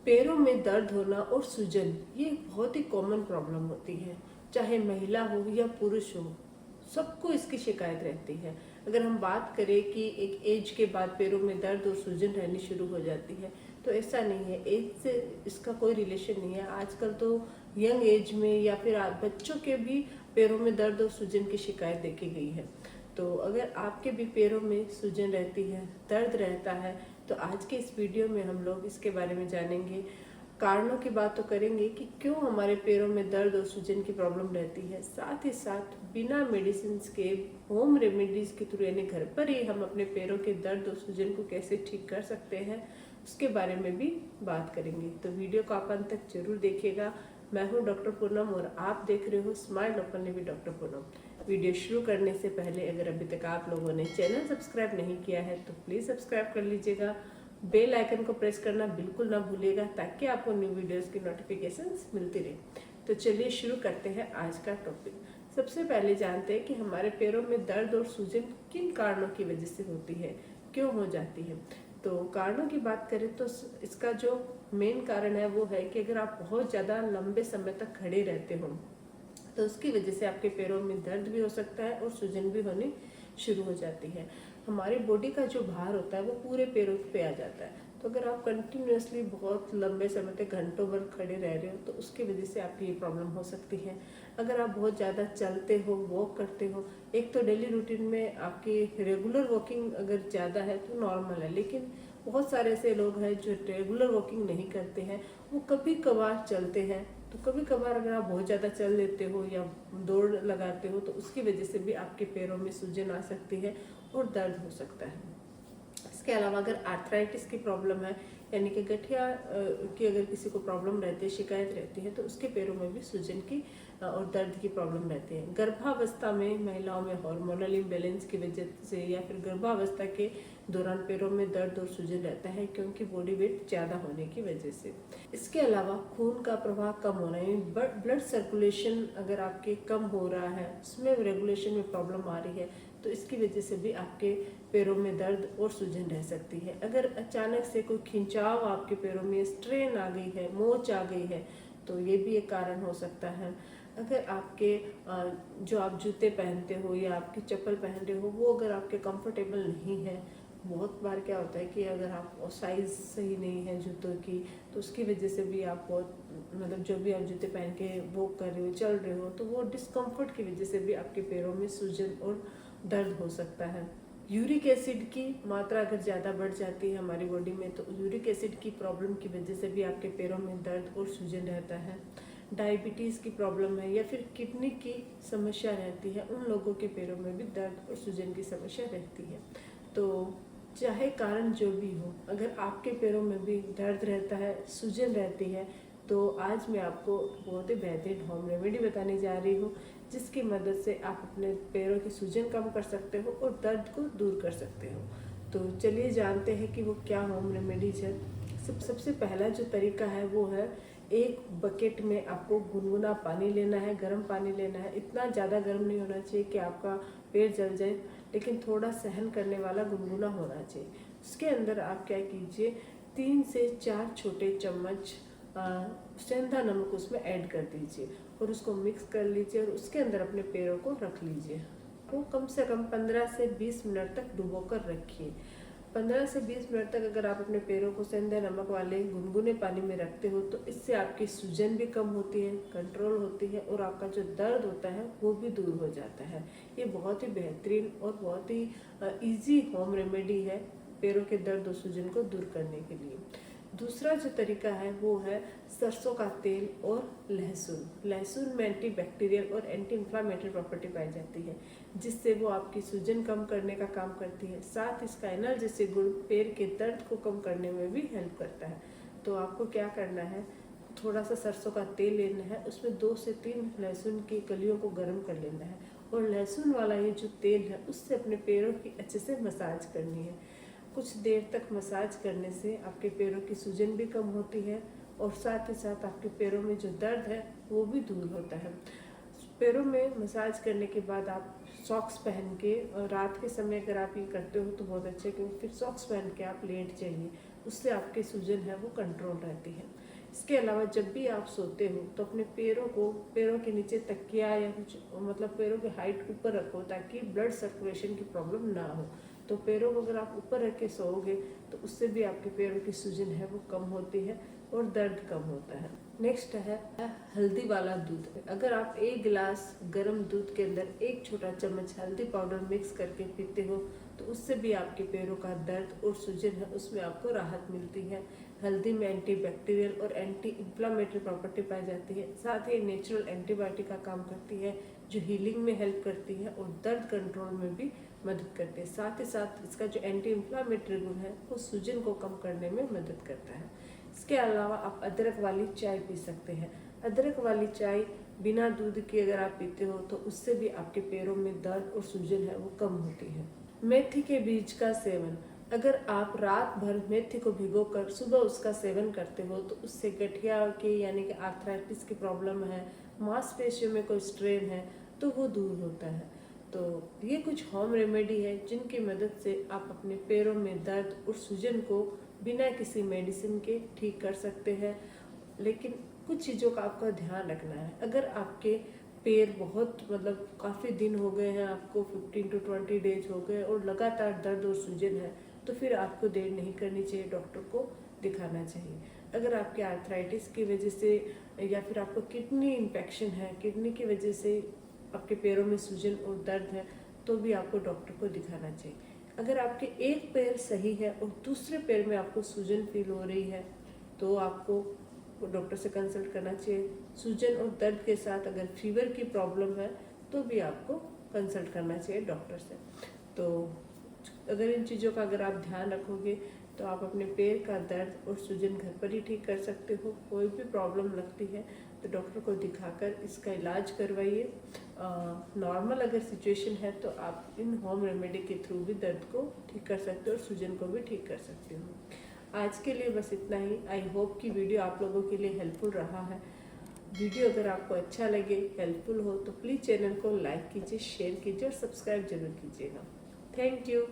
पैरों में दर्द होना और सूजन ये एक बहुत ही कॉमन प्रॉब्लम होती है। चाहे महिला हो या पुरुष हो, सबको इसकी शिकायत रहती है। अगर हम बात करें कि एक एज के बाद पैरों में दर्द और सूजन रहनी शुरू हो जाती है, तो ऐसा नहीं है। एज से इसका कोई रिलेशन नहीं है। आजकल तो यंग एज में या फिर बच्चों के भी पैरों में दर्द और सूजन की शिकायत देखी गई है। तो अगर आपके भी पैरों में सूजन रहती है, दर्द रहता है, तो आज के इस वीडियो में हम लोग इसके बारे में जानेंगे। कारणों की बात तो करेंगे कि क्यों हमारे पैरों में दर्द और सूजन की प्रॉब्लम रहती है। साथ ही साथ बिना मेडिसिन के होम रेमेडीज के थ्रू यानी घर पर ही हम अपने पैरों के दर्द और सूजन को कैसे ठीक कर सकते हैं, उसके बारे में भी बात करेंगे। तो वीडियो को आप अंत तक जरूर देखिएगा। मैं हूँ डॉक्टर पूनम और आप देख रहे हो smile openly with doctor Poonam. Video शुरू करने से पहले अगर अभी तक आप लोगों ने चैनल सब्सक्राइब नहीं किया है तो प्लीज़ सब्सक्राइब कर लीजिएगा। बेल आइकन को प्रेस करना बिल्कुल ना भूलिएगा ताकि आपको न्यू वीडियोस की नोटिफिकेशंस मिलती रहे। तो चलिए शुरू करते हैं आज का टॉपिक। सबसे पहले जानते हैं कि हमारे पैरों में दर्द और सूजन किन कारणों की वजह से होती है, क्यों हो जाती है। तो कारणों की बात करें तो इसका जो मेन कारण है वो है कि अगर आप बहुत ज़्यादा लंबे समय तक खड़े रहते हो तो उसकी वजह से आपके पैरों में दर्द भी हो सकता है और सूजन भी होनी शुरू हो जाती है। हमारी बॉडी का जो भार होता है वो पूरे पैरों पे आ जाता है। तो अगर आप कंटिन्यूअसली बहुत लंबे समय तक घंटों भर खड़े रह रहे हो तो उसकी वजह से आपकी ये प्रॉब्लम हो सकती है। अगर आप बहुत ज़्यादा चलते हो, वॉक करते हो, एक तो डेली रूटीन में आपकी रेगुलर वॉकिंग अगर ज़्यादा है तो नॉर्मल है, लेकिन बहुत सारे ऐसे लोग हैं जो रेगुलर वॉकिंग नहीं करते हैं, वो कभी कभार चलते हैं। तो कभी कभार अगर आप बहुत ज़्यादा चल लेते हो या दौड़ लगाते हो तो उसकी वजह से भी आपके पैरों में सूजन आ सकती है और दर्द हो सकता है। इसके अलावा अगर आर्थराइटिस की प्रॉब्लम है यानी कि गठिया की अगर किसी को प्रॉब्लम रहती है, शिकायत रहती है, तो उसके पैरों में भी सूजन की और दर्द की प्रॉब्लम रहती है। गर्भावस्था में महिलाओं में हार्मोनल इम्बैलेंस की वजह से या फिर गर्भावस्था के दौरान पैरों में दर्द और सूजन रहता है क्योंकि बॉडी वेट ज़्यादा होने की वजह से। इसके अलावा खून का प्रवाह कम होना यानी ब्लड सर्कुलेशन अगर आपके कम हो रहा है, उसमें रेगुलेशन में प्रॉब्लम आ रही है, तो इसकी वजह से भी आपके पैरों में दर्द और सूजन रह सकती है। अगर अचानक से कोई खिंचाव आपके पैरों में, स्ट्रेन आ गई है, मोच आ गई है, तो ये भी एक कारण हो सकता है। अगर आपके जो आप जूते पहनते हो या आपकी चप्पल पहन रहे हो वो अगर आपके कंफर्टेबल नहीं है, बहुत बार क्या होता है कि अगर आप साइज़ सही नहीं है जूतों की तो उसकी वजह से भी आप बहुत मतलब जो भी आप जूते पहन के वॉक कर रहे हो, चल रहे हो, तो वो डिस्कम्फर्ट की वजह से भी आपके पैरों में सूजन और दर्द हो सकता है। यूरिक एसिड की मात्रा अगर ज़्यादा बढ़ जाती है हमारी बॉडी में तो यूरिक एसिड की प्रॉब्लम की वजह से भी आपके पैरों में दर्द और सूजन रहता है। डायबिटीज़ की प्रॉब्लम है या फिर किडनी की समस्या रहती है, उन लोगों के पैरों में भी दर्द और सूजन की समस्या रहती है। तो चाहे कारण जो भी हो, अगर आपके पैरों में भी दर्द रहता है, सूजन रहती है, तो आज मैं आपको बहुत ही बेहतरीन होम रेमेडी बताने जा रही हूँ जिसकी मदद से आप अपने पैरों की सूजन कम कर सकते हो और दर्द को दूर कर सकते हो। तो चलिए जानते हैं कि वो क्या होम रेमेडीज है। सबसे पहला जो तरीका है वो है, एक बकेट में आपको गुनगुना पानी लेना है, गर्म पानी लेना है। इतना ज़्यादा गर्म नहीं होना चाहिए कि आपका पैर जल जाए, लेकिन थोड़ा सहन करने वाला गुनगुना होना चाहिए। उसके अंदर आप क्या कीजिए, 3 से 4 छोटे चम्मच सेंधा नमक उसमें ऐड कर दीजिए और उसको मिक्स कर लीजिए और उसके अंदर अपने पैरों को रख लीजिए। वो कम से कम 15 से 20 मिनट तक डुबो कर रखिए। 15 से 20 मिनट तक अगर आप अपने पैरों को सेंधा नमक वाले गुनगुने पानी में रखते हो तो इससे आपकी सूजन भी कम होती है, कंट्रोल होती है और आपका जो दर्द होता है वो भी दूर हो जाता है। ये बहुत ही बेहतरीन और बहुत ही ईजी होम रेमेडी है पैरों के दर्द और सूजन को दूर करने के लिए। दूसरा जो तरीका है वो है सरसों का तेल और लहसुन। लहसुन में एंटी बैक्टीरियल और एंटी इन्फ्लामेटरी प्रॉपर्टी पाई जाती है जिससे वो आपकी सूजन कम करने का काम करती है। साथ इसका एनाल्जेसिक गुण पैर के दर्द को कम करने में भी हेल्प करता है। तो आपको क्या करना है, थोड़ा सा सरसों का तेल लेना है, उसमें 2 से 3 लहसुन की कलियों को गर्म कर लेना है और लहसुन वाला ये जो तेल है उससे अपने पैरों की अच्छे से मसाज करनी है। कुछ देर तक मसाज करने से आपके पैरों की सूजन भी कम होती है और साथ ही साथ आपके पैरों में जो दर्द है वो भी दूर होता है। पैरों में मसाज करने के बाद आप सॉक्स पहन के, और रात के समय अगर आप ये करते हो तो बहुत अच्छा है क्योंकि फिर सॉक्स पहन के आप लेट जाइए उससे आपके सूजन है वो कंट्रोल रहती है। इसके अलावा जब भी आप सोते हो तो अपने पैरों के नीचे तकिया या कुछ मतलब पैरों की हाइट ऊपर रखो ताकि ब्लड सर्कुलेशन की प्रॉब्लम ना हो। तो पैरों को अगर आप ऊपर रख के सोओगे तो उससे भी आपके पैरों की सूजन है वो कम होती है और दर्द कम होता है। नेक्स्ट है हल्दी वाला दूध। अगर आप एक गिलास गर्म दूध के अंदर एक छोटा चम्मच हल्दी पाउडर मिक्स करके पीते हो तो उससे भी आपके पैरों का दर्द और सूजन है उसमें आपको राहत मिलती है। हल्दी में एंटीबैक्टीरियल और एंटी इंफ्लेमेटरी प्रॉपर्टी पाई जाती है, साथ ही नेचुरल एंटीबायोटिक का काम करती है जो हीलिंग में हेल्प करती है और दर्द कंट्रोल में भी मदद करती है। साथ ही साथ इसका जो एंटी इंफ्लेमेटरी गुण है वो सूजन को कम करने में मदद करता है। इसके अलावा आप अदरक वाली चाय पी सकते हैं। अदरक वाली चाय बिना दूध के अगर आप पीते हो तो उससे भी आपके पैरों में दर्द और सूजन है वो कम होती है। मेथी के बीज का सेवन। अगर आप रात भर मेथी को भिगोकर सुबह उसका सेवन करते हो तो उससे गठिया के यानी कि आर्थराइटिस की प्रॉब्लम है, मांसपेशियों में कोई स्ट्रेन है तो वो दूर होता है। तो ये कुछ होम रेमेडी है जिनकी मदद से आप अपने पैरों में दर्द और सूजन को बिना किसी मेडिसिन के ठीक कर सकते हैं। लेकिन कुछ चीज़ों का आपका ध्यान रखना है। अगर आपके पैर बहुत मतलब काफ़ी दिन हो गए हैं, आपको 15 to 20 डेज हो गए और लगातार दर्द और सूजन है तो फिर आपको देर नहीं करनी चाहिए, डॉक्टर को दिखाना चाहिए। अगर आपके आर्थराइटिस की वजह से या फिर आपको किडनी इन्फेक्शन है, किडनी की वजह से आपके पैरों में सूजन और दर्द है तो भी आपको डॉक्टर को दिखाना चाहिए। अगर आपके एक पैर सही है और दूसरे पैर में आपको सूजन फील हो रही है तो आपको डॉक्टर से कंसल्ट करना चाहिए। सूजन और दर्द के साथ अगर फीवर की प्रॉब्लम है तो भी आपको कंसल्ट करना चाहिए डॉक्टर से। तो अगर इन चीज़ों का अगर आप ध्यान रखोगे तो आप अपने पैर का दर्द और सूजन घर पर ही ठीक कर सकते हो। कोई भी प्रॉब्लम लगती है तो डॉक्टर को दिखाकर इसका इलाज करवाइए। नॉर्मल अगर सिचुएशन है तो आप इन होम रेमेडी के थ्रू भी दर्द को ठीक कर सकते हो और सूजन को भी ठीक कर सकते हो। आज के लिए बस इतना ही। आई होप कि वीडियो आप लोगों के लिए हेल्पफुल रहा है। वीडियो अगर आपको अच्छा लगे, हेल्पफुल हो तो प्लीज़ चैनल को लाइक कीजिए, शेयर कीजिए और सब्सक्राइब जरूर कीजिएगा। Thank you.